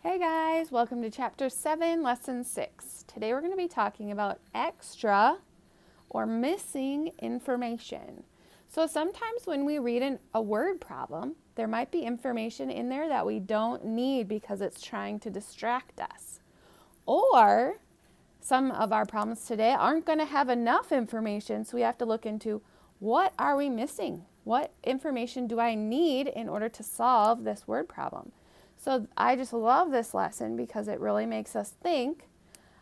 Hey guys, welcome to Chapter 7, Lesson 6. Today we're going to be talking about extra or missing information. So sometimes when we read a word problem, there might be information in there that we don't need because it's trying to distract us. Or some of our problems today aren't going to have enough information, so we have to look into what are we missing? What information do I need in order to solve this word problem? So I just love this lesson because it really makes us think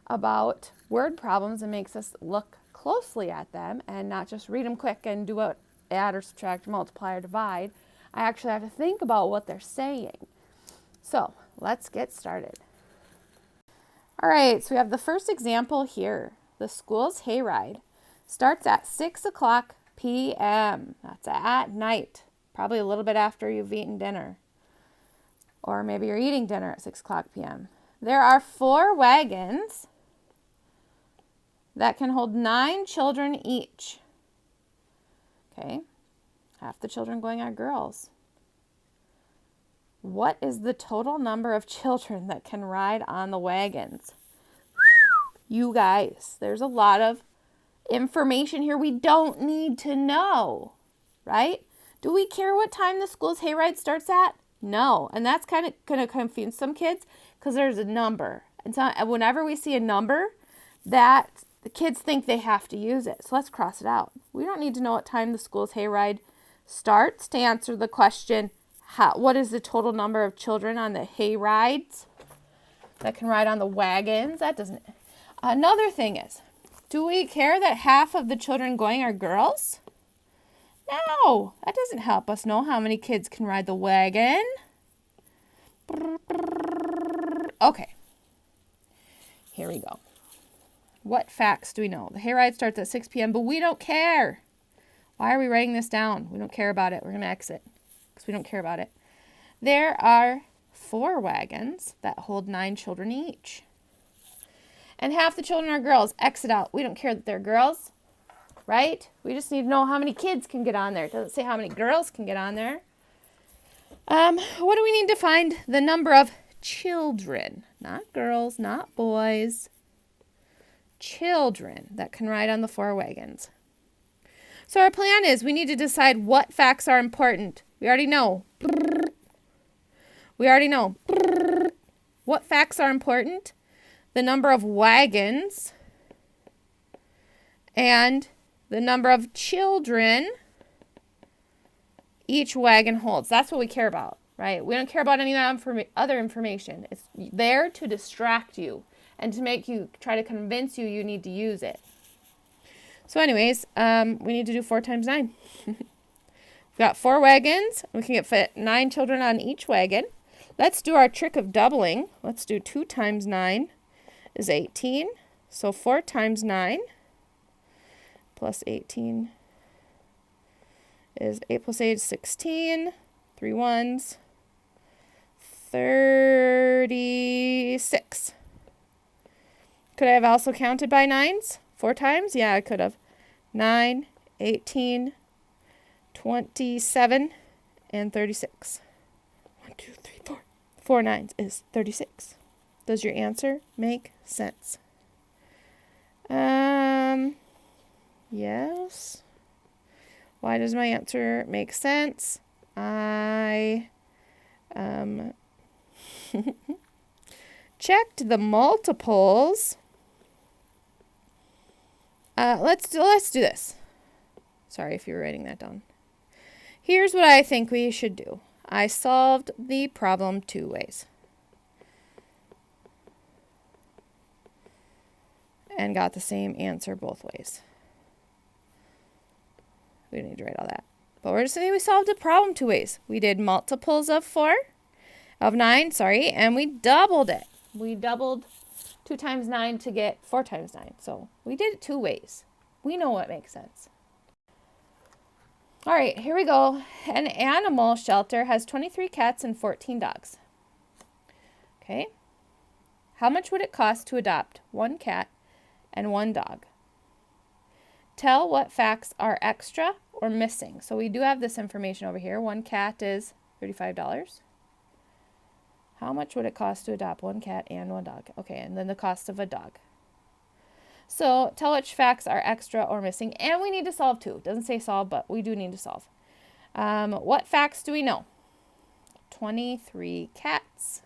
about word problems and makes us look closely at them and not just read them quick and do what add or subtract, multiply or divide. I actually have to think about what they're saying. So let's get started. All right, so we have the first example here. The school's hayride starts at 6 o'clock p.m. That's at night, probably a little bit after you've eaten dinner. Or maybe you're eating dinner at 6 o'clock p.m. There are 4 wagons that can hold 9 children each. Okay, half the children going are girls. What is the total number of children that can ride on the wagons? You guys, there's a lot of information here we don't need to know, right? Do we care what time the school's hayride starts at? No, and that's kind of going to confuse some kids because there's a number. And so whenever we see a number, that the kids think they have to use it. So let's cross it out. We don't need to know what time the school's hayride starts to answer the question, what is the total number of children on the hayrides that can ride on the wagons? That doesn't. Another thing is, do we care that half of the children going are girls? No, that doesn't help us know how many kids can ride the wagon. Okay, here we go. What facts do we know? The hayride starts at 6 p.m., but we don't care. Why are we writing this down? We don't care about it. We're going to exit because we don't care about it. There are 4 wagons that hold 9 children each. And half the children are girls. Exit out. We don't care that they're girls. Right? We just need to know how many kids can get on there. It doesn't say how many girls can get on there. What do we need to find? The number of children. Not girls, not boys. Children that can ride on the 4 wagons. So our plan is we need to decide what facts are important. We already know. We already know. What facts are important? The number of wagons and the number of children each wagon holds. That's what we care about, right? We don't care about any other information. It's there to distract you and to make you try to convince you you need to use it. So anyways, we need to do 4 times 9. We've got 4 wagons. We can fit 9 children on each wagon. Let's do our trick of doubling. Let's do 2 times 9 is 18. So 4 times 9 plus 18 is 8 plus 8 is 16. 3 ones. 36. Could I have also counted by 9s 4 times? Yeah, I could have. 9, 18, 27, and 36. 1, 2, 3, 4. 4 9s is 36. Does your answer make sense? Yes. Why does my answer make sense? I checked the multiples. Let's do this. Sorry if you were writing that down. Here's what I think we should do. I solved the problem 2 ways. And got the same answer both ways. We don't need to write all that. But we're just saying we solved a problem 2 ways. We did multiples of 9, and we doubled it. We doubled 2 times 9 to get 4 times 9. So we did it 2 ways. We know what makes sense. All right, here we go. An animal shelter has 23 cats and 14 dogs. Okay. How much would it cost to adopt 1 cat and 1 dog? Tell what facts are extra or missing. So we do have this information over here. 1 cat is $35. How much would it cost to adopt one cat and one dog? Okay, and then the cost of a dog. So tell which facts are extra or missing, and we need to solve too. It doesn't say solve, but we do need to solve. What facts do we know? 23 cats.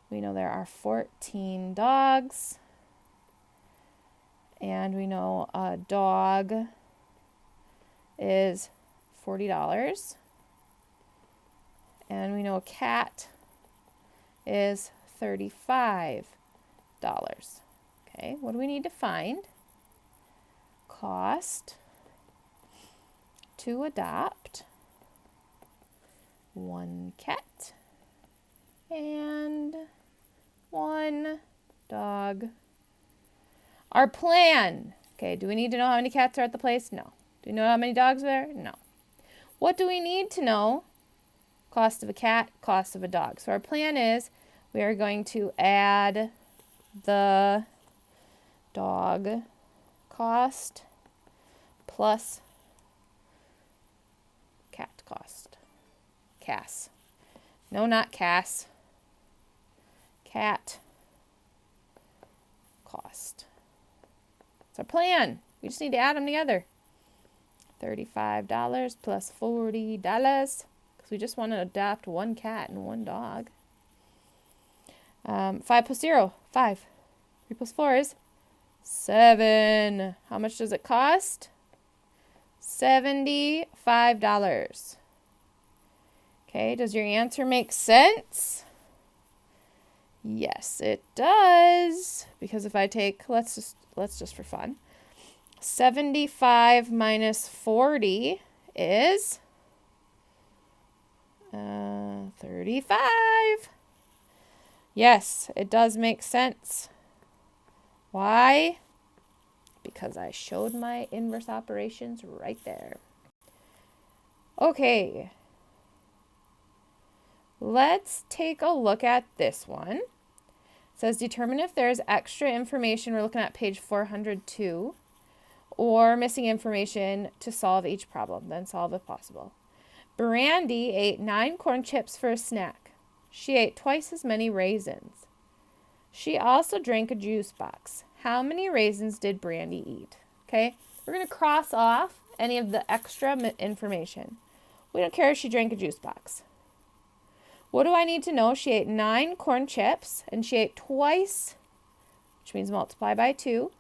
We know there are 14 dogs. And we know a dog is $40. And we know a cat is $35. Okay, what do we need to find? Cost to adopt one cat and one dog. Our plan. Okay, do we need to know how many cats are at the place? No. Do we know how many dogs are there? No. What do we need to know? Cost of a cat, cost of a dog. So our plan is we are going to add the dog cost plus cat cost. Cass. No, not Cass. Cat cost. It's our plan. We just need to add them together. $35 plus $40 because we just want to adopt one cat and one dog. 5 plus 0, 5. 3 plus 4 is 7. How much does it cost? $75. Okay, does your answer make sense? Yes, it does. Because if I take, let's just for fun, 75 minus 40 is 35. Yes, it does make sense. Why? Because I showed my inverse operations right there. Okay. Let's take a look at this one. It says determine if there's extra information. We're looking at page 402. Or missing information to solve each problem. Then solve if possible. Brandy ate 9 corn chips for a snack. She ate twice as many raisins. She also drank a juice box. How many raisins did Brandy eat? Okay, we're going to cross off any of the extra information. We don't care if she drank a juice box. What do I need to know? She ate 9 corn chips and she ate twice, which means multiply by 2,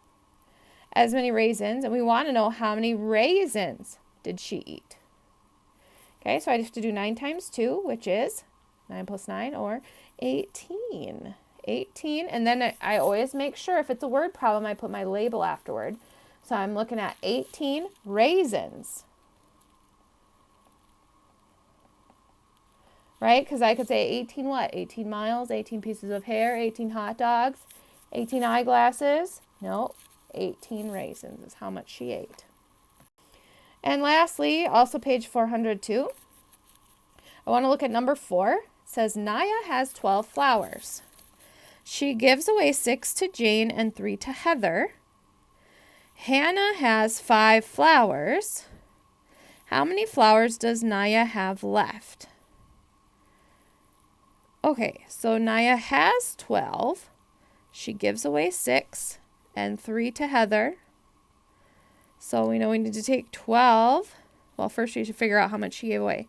as many raisins. And we want to know how many raisins did she eat. Okay, so I have to do 9 times 2, which is 9 plus 9, or 18. 18, and then I always make sure if it's a word problem, I put my label afterward. So I'm looking at 18 raisins. Right? Because I could say 18 what? 18 miles, 18 pieces of hair, 18 hot dogs, 18 eyeglasses. No, 18 raisins is how much she ate. And lastly, also page 402, I want to look at number 4. It says Naya has 12 flowers. She gives away 6 to Jane and 3 to Heather. Hannah has 5 flowers. How many flowers does Naya have left? Okay, so Naya has 12. She gives away 6 and 3 to Heather. So we know we need to take 12. Well, first we should figure out how much she gave away.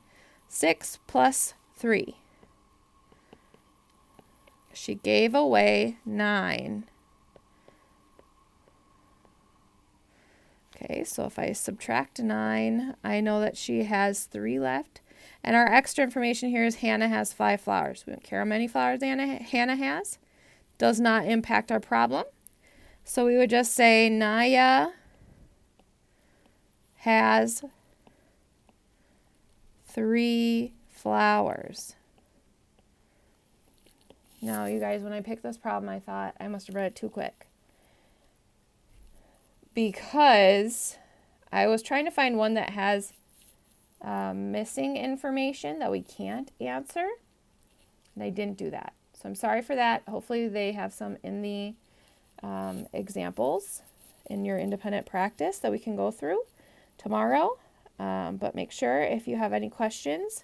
6 plus 3. She gave away 9. Okay, so if I subtract 9, I know that she has 3 left. And our extra information here is Hannah has 5 flowers. We don't care how many flowers Hannah has. Does not impact our problem. So we would just say Naya has 3 flowers. Now, you guys, when I picked this problem, I thought I must have read it too quick. Because I was trying to find one that has missing information that we can't answer. And I didn't do that. So I'm sorry for that. Hopefully they have some in the examples in your independent practice that we can go through tomorrow. But make sure if you have any questions,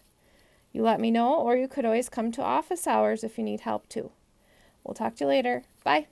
You let me know, or you could always come to office hours if you need help too. We'll talk to you later. Bye.